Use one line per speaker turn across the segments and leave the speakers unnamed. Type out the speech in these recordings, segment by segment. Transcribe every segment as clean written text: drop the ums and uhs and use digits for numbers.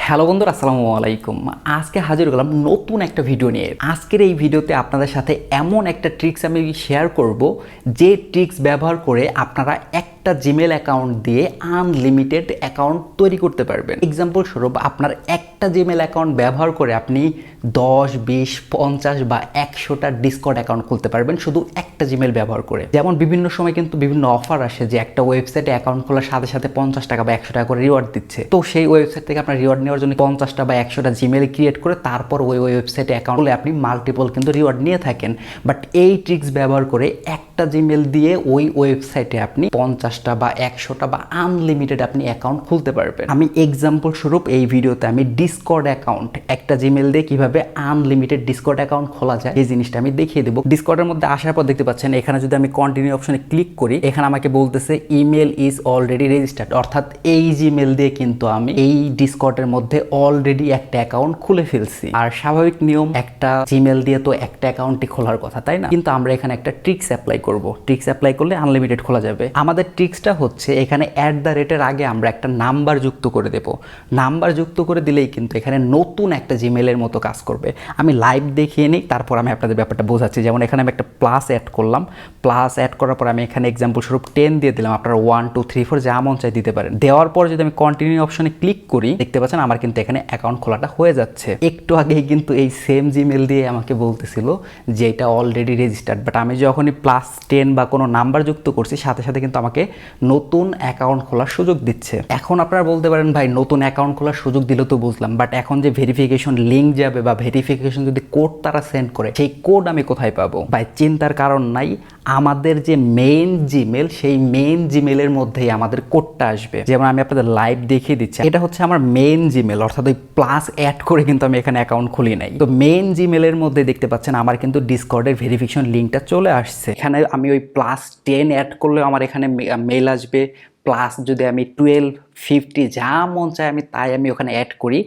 Hello বন্ধুরা, আসসালামু আলাইকুম। আজকে হাজির হলাম নতুন একটা ভিডিও নিয়ে। আজকের এই ভিডিওতে আপনাদের সাথে এমন একটা ট্রিক্স আমি শেয়ার করব, যে ট্রিক্স ব্যবহার করে আপনারা একটা জিমেল অ্যাকাউন্ট দিয়ে আনলিমিটেড অ্যাকাউন্ট তৈরি করতে পারবেন। এক্সাম্পল স্বরূপ, আপনার একটা জিমেল অ্যাকাউন্ট ব্যবহার করে আপনি 10, 20, 50 বা 100টা ডিসকর্ড অ্যাকাউন্ট খুলতে পারবেন শুধু একটা জিমেল ব্যবহার করে। যেমন বিভিন্ন সময় কিন্তু বিভিন্ন অফার আসে যে একটা ওয়েবসাইটে অ্যাকাউন্ট খোলার সাথে সাথে 50 টাকা বা 100 টাকা করে রিওয়ার্ড দিচ্ছে। তো সেই ওয়েবসাইট থেকে আপনার রিওয়ার্ড নেওয়ার জন্য 50টা বা 100টা জিমেল ক্রিয়েট করে তারপর ওই ওয়েবসাইটে অ্যাকাউন্ট খুলে আপনি মাল্টিপল কিন্তু রিওয়ার্ড নিয়ে থাকেন। বাট এই ট্রিক্স ব্যবহার করে একটা জিমেল দিয়ে ওই ওয়েবসাইটে আপনি 50টা বা 100টা বা আনলিমিটেড আপনি অ্যাকাউন্ট খুলতে পারবেন। আমি এক্সাম্পল স্বরূপ এই ভিডিওতে আমি ডিসকর্ড অ্যাকাউন্ট একটা জিমেল দিয়ে কিভাবে আনলিমিটেড ডিসকর্ড অ্যাকাউন্ট খোলা যায় এই জিনিসটা আমি দেখিয়ে দেবো। ডিসকর্ডের মধ্যে আসার পর দেখতে পাচ্ছেন এখানে যদি আমি কন্টিনিউ অপশনে ক্লিক করি, এখানে আমাকে বলতেছে ইমেল ইজ অলরেডি রেজিস্টার্ড, অর্থাৎ এই জিমেল দিয়ে কিন্তু আমি এই ডিসকর্ডের মধ্যে অলরেডি একটা অ্যাকাউন্ট খুলে ফেলছি। আর স্বাভাবিক নিয়ম, একটা জিমেল দিয়ে তো একটা অ্যাকাউন্টই খোলার কথা, তাই না? কিন্তু আমরা এখানে একটা ট্রিক্স অ্যাপ্লাই করব। ট্রিক্স অ্যাপ্লাই করলে আনলিমিটেড খোলা যাবে। আমাদের ট্রিক্সটা হচ্ছে এখানে @এর আগে আমরা একটা নাম্বার যুক্ত করে দেব। নাম্বার যুক্ত করে দিলেই কিন্তু এখানে নতুন একটা জিমেলের মতো কাজ করবে। আমি লাইভ দেখিয়ে নিই, তারপর আমি আপনাদের ব্যাপারটা বোঝাচ্ছি। যেমন এখানে আমি একটা প্লাস অ্যাড করলাম। প্লাস অ্যাড করার পর আমি এখানে এক্সাম্পল স্বরূপ 10 দিয়ে দিলাম। আপনারা 1, 2, 3, 4 যা মন চাই দিতে পারেন। দেওয়ার পর যদি আমি কন্টিনিউ অপশনে ক্লিক করি, দেখতে পাচ্ছেন আমার কিন্তু এখানে অ্যাকাউন্ট খোলাটা হয়ে যাচ্ছে। একটু আগেই কিন্তু এই সেম জিমেল দিয়ে আমাকে বলতেছিল যে এটা অলরেডি রেজিস্টার্ড, বাট আমি যখনই +10 বা কোনো নাম্বার যুক্ত করছি সাথে সাথে কিন্তু আমাকে নতুন অ্যাকাউন্ট খোলার সুযোগ দিচ্ছে। এখন আপনারা বলতে পারেন ভাই নতুন অ্যাকাউন্ট খোলার সুযোগ দিল তো বুঝলাম, বাট এখন যে ভেরিফিকেশন লিঙ্ক যাবে বা ভেরিফিকেশন যদি কোড তারা সেন্ড করে, সেই কোড আমি কোথায় পাবো? ভাই চিন্তার কারণ নাই, আমাদের যে মেইন জিমেল সেই মেইন জিমেলের মধ্যেই আমাদের কোডটা আসবে। যেমন আমি আপনাদের লাইভ দেখিয়ে দিচ্ছি, এটা হচ্ছে আমার মেইন জিমেল, অর্থাৎ ওই প্লাস অ্যাড করে কিন্তু আমি এখানে অ্যাকাউন্ট খুলি নাই। তো মেইন জিমেলের মধ্যে দেখতে পাচ্ছেন আমার কিন্তু ডিসকর্ডের ভেরিফিকেশন লিঙ্কটা চলে আসছে। এখানে আমি ওই +10 অ্যাড করলেও আমার এখানে মেইল আসবে। প্লাস যদি আমি 12, 50 যা মন চায় আমি তাই আমি ওখানে অ্যাড করি,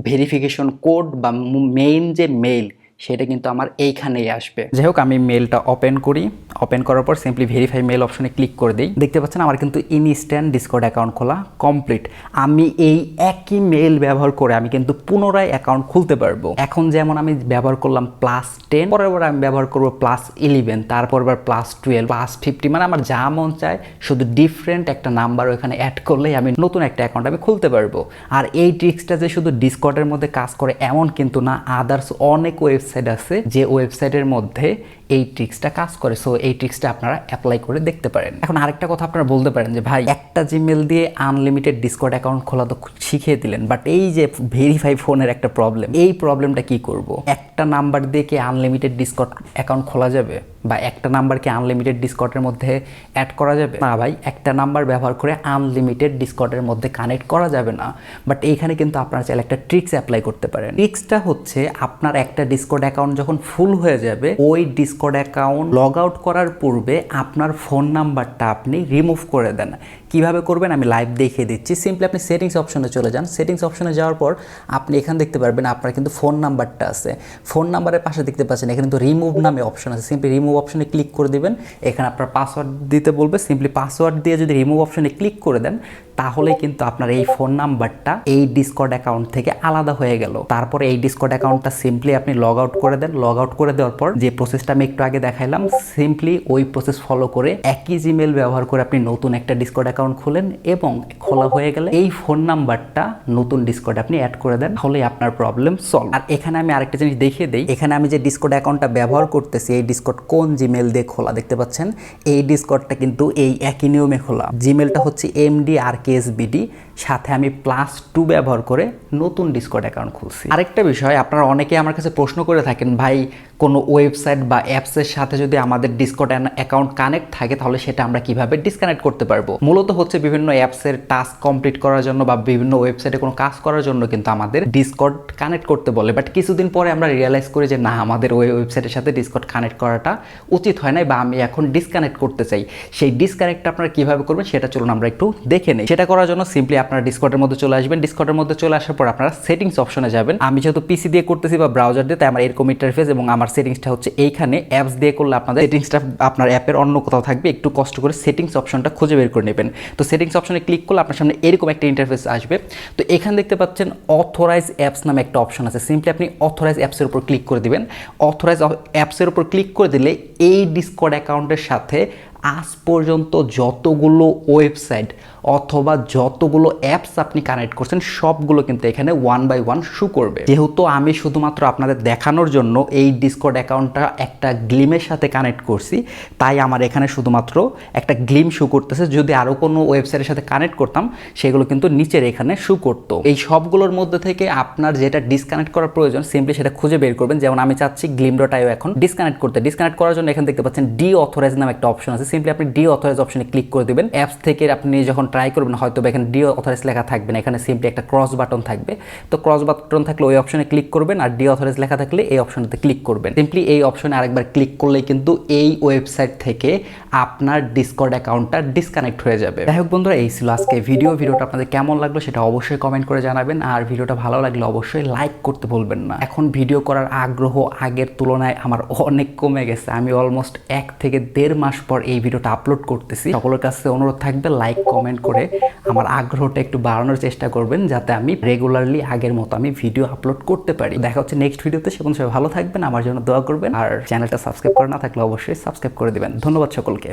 ভেরিফিকেশন কোড বা মেইন যে মেইল সেটা কিন্তু আমার এইখানেই আসবে। যাই হোক, আমি মেলটা ওপেন করি। ওপেন করার পর সিম্পলি ভেরিফাই মেল অপশনে ক্লিক করে দিই। দেখতে পাচ্ছেন আমার কিন্তু ইনস্ট্যান্ট ডিসকর্ড অ্যাকাউন্ট খোলা কমপ্লিট। আমি এই একই মেল ব্যবহার করে আমি কিন্তু পুনরায় অ্যাকাউন্ট খুলতে পারবো। এখন যেমন আমি ব্যবহার করলাম +10, পরের বার আমি ব্যবহার করবো +11, তারপর আবার +12, +50, মানে আমার যা মন চায় শুধু ডিফারেন্ট একটা নাম্বার ওখানে অ্যাড করলেই আমি নতুন একটা অ্যাকাউন্ট আমি খুলতে পারবো। আর এই ট্রিক্সটা যে শুধু ডিসকর্ডের মধ্যে কাজ করে এমন কিন্তু না, আদার্স অনেক ওয়েবসাইট আছে যে ওয়েবসাইটের মধ্যে এই ট্রিক্সটা কাজ করে। সো এই ট্রিক্সটা আপনারা অ্যাপ্লাই করে দেখতে পারেন। এখন আরেকটা কথা আপনারা বলতে পারেন যে ভাই একটা জিমেল দিয়ে আনলিমিটেড ডিসকর্ড অ্যাকাউন্ট খোলা তো শিখিয়ে দিলেন, বাট এই যে ভেরিফাই ফোনের একটা প্রবলেম, এই প্রবলেমটা কি করব? একটা নাম্বার দিয়ে কি আনলিমিটেড ডিসকর্ড অ্যাকাউন্ট খোলা যাবে? বা একটা নাম্বারকে আনলিমিটেড ডিসকর্ডের মধ্যে অ্যাড করা যাবে না? ভাই একটা নাম্বার ব্যবহার করে আনলিমিটেড ডিসকর্ডের মধ্যে কানেক্ট করা যাবে না। বাট এইখানে কিন্তু আপনারা চাইলে একটা ট্রিক্স অ্যাপ্লাই করতে পারেন। ট্রিক্সটা হচ্ছে আপনার একটা ডিসকর্ড অ্যাকাউন্ট যখন ফুল হয়ে যাবে, ওই ডিসকর্ড অ্যাকাউন্ট লগ আউট করার পূর্বে আপনার ফোন নাম্বারটা আপনি রিমুভ করে দেন। কিভাবে করবেন আমি লাইভ দেখিয়ে দিচ্ছি। সিম্পলি আপনি সেটিংস অপশনে চলে যান। সেটিংস অপশনে যাওয়ার পর আপনি এখানে দেখতে পারবেন আপনার কিন্তু ফোন নাম্বারটা আছে। ফোন নাম্বারের পাশে দেখতে পাচ্ছেন এখানে কিন্তু রিমুভ নামে অপশন আছে। সিম্পলি রিমুভ অপশনে ক্লিক করে দিবেন। এখানে আপনার পাসওয়ার্ড দিতে বলবে। সিম্পলি পাসওয়ার্ড দিয়ে যদি রিমুভ অপশনে ক্লিক করে দেন, তাহলে কিন্তু আপনার এই ফোন নাম্বারটা এই ডিসকর্ড অ্যাকাউন্ট থেকে আলাদা হয়ে গেল। তারপরে এই ডিসকর্ড অ্যাকাউন্টটা সিম্পলি আপনি লগ আউট করে দেন। লগ আউট করে দেওয়ার পর যে প্রসেসটা আমি একটু আগে দেখাইলাম, সিম্পলি ওই প্রসেস ফলো করে একই জিমেল ব্যবহার করে আপনি নতুন একটা ডিসকর্ড অ্যাকাউন্ট খুলেন এবং খোলা হয়ে গেলে এই ফোন নাম্বারটা নতুন ডিসকর্ড আপনি অ্যাড করে দেন, তাহলে আপনার প্রবলেম সলভ। আর এখানে আমি আরেকটা জিনিস দেখিয়ে দিই। এখানে আমি যে ডিসকর্ড অ্যাকাউন্টটা ব্যবহার করতেছি, এই ডিসকর্ড কোন জিমেল দিয়ে খোলা দেখতে পাচ্ছেন। এই ডিসকর্ডটা কিন্তু এই একই নিয়মে খোলা। জিমেলটা হচ্ছে MDRKSBD, সাথে আমি +2 ব্যবহার করে নতুন ডিসকর্ড অ্যাকাউন্ট খুলছি। আরেকটা বিষয়, আপনারা অনেকে আমার কাছে প্রশ্ন করে থাকেন, ভাই কোনো ওয়েবসাইট বা অ্যাপসের সাথে যদি আমাদের ডিসকর্ড অ্যাকাউন্ট কানেক্ট থাকে তাহলে সেটা আমরা কিভাবে ডিসকানেক্ট করতে পারবো? মূলত হচ্ছে বিভিন্ন অ্যাপসের টাস্ক কমপ্লিট করার জন্য বা বিভিন্ন ওয়েবসাইটে কোনো কাজ করার জন্য কিন্তু আমাদের ডিসকর্ড কানেক্ট করতে বলে। বাট কিছুদিন পরে আমরা রিয়েলাইজ করি যে না, আমাদের ওই ওয়েবসাইটের সাথে ডিসকর্ড কানেক্ট করাটা উচিত হয় না, বা আমি এখন ডিসকানেক্ট করতে চাই। সেই ডিসকানেক্টটা আপনারা কিভাবে করবেন সেটা চলুন আমরা একটু দেখে নিই। সেটা করার জন্য সিম্পলি আপনারা ডিসকর্ডের মধ্যে চলে আসবেন। ডিসকর্ডের মধ্যে চলে আসার পর আপনারা সেটিংস অপশনে যাবেন। আমি যেহেতু পিসি দিয়ে করতেছি বা ব্রাউজার দিয়ে, তাই আমার এরকম ইন্টারফেস এবং আমার সেটিংসটা হচ্ছে এইখানে। অ্যাপস দিয়ে করলে আপনাদের সেটিংসটা আপনার অ্যাপের অন্য কোথাও থাকবে। একটু কষ্ট করে সেটিংস অপশনটা খুঁজে বের করে নেবেন। তো সেটিংস অপশনে ক্লিক করলে আপনার সামনে এরকম একটা ইন্টারফেস আসবে। তো এখানে দেখতে পাচ্ছেন অথরাইজ অ্যাপস নামে একটা অপশন আছে, সিম্পলি আপনি অথরাইজ অ্যাপসের উপর ক্লিক করে দিবেন। অথরাইজ অ্যাপসের উপর ক্লিক করে দিলে এই ডিসকর্ড অ্যাকাউন্টের সাথে আজ পর্যন্ত যতগুলো ওয়েবসাইট অথবা যতগুলো অ্যাপস আপনি কানেক্ট করছেন সবগুলো কিন্তু এখানে ওয়ান বাই ওয়ান শো করবে। যেহেতু আমি শুধুমাত্র আপনাদের দেখানোর জন্য এই ডিসকর্ড অ্যাকাউন্টটা একটা গ্লিমের সাথে কানেক্ট করছি, তাই আমার এখানে শুধুমাত্র একটা গ্লিম শো করতেছে। যদি আরও কোনো ওয়েবসাইটের সাথে কানেক্ট করতাম সেগুলো কিন্তু নিচের এখানে শো করতো। এই সবগুলোর মধ্যে থেকে আপনার যেটা ডিসকানেক্ট করার প্রয়োজন সিম্পলি সেটা খুঁজে বের করবেন। যেমন আমি চাচ্ছি glim.io এখন ডিসকানেক্ট করতে। ডিসকানেক্ট করার জন্য এখানে দেখতে পাচ্ছেন ডি অথরাইজ নামে একটা অপশন আছে, সিম্পলি আপনি ডি অথরাইজ অপশনে ক্লিক করে দেবেন। অ্যাপস থেকে আপনি যখন ট্রাই করবেন হয়তো এখানে ডি অথরাইজ লেখা থাকবে না, এখানে সিম্পলি একটা ক্রস বাটন থাকবে। তো ক্রস বাটন থাকলে ওই অপশনে ক্লিক করবেন, আর ডি অথরাইজ লেখা থাকলে এই অপশনটাতে ক্লিক করবেন। সিম্পলি এই অপশনে আরেকবার ক্লিক করলেই কিন্তু এই ওয়েবসাইট থেকে আপনার ডিসকর্ড অ্যাকাউন্টটা ডিসকানেক্ট হয়ে যাবে। যাই হোক বন্ধুরা, এই ছিল আজকে ভিডিওটা আপনাদের কেমন লাগলো সেটা অবশ্যই কমেন্ট করে জানাবেন, আর ভিডিওটা ভালো লাগলে অবশ্যই লাইক করতে ভুলবেন না। এখন ভিডিও করার আগ্রহ আগের তুলনায় আমার অনেক কমে গেছে। আমি অলমোস্ট 1 থেকে 1.5 মাস পর এই ভিডিওটা আপলোড করতেছি। সকলের কাছে অনুরোধ থাকবে লাইক কমেন্ট করে আমার আগ্রহটা একটু বাড়ানোর চেষ্টা করবেন, যাতে আমি রেগুলারলি আগের মতো আমি ভিডিও আপলোড করতে পারি। দেখা হচ্ছে নেক্সট ভিডিওতে, সেখানে সবাই ভালো থাকবেন, আমার জন্য দোয়া করবেন, আর চ্যানেলটা সাবস্ক্রাইব করে না থাকলে অবশ্যই সাবস্ক্রাইব করে দিবেন। ধন্যবাদ সকলকে।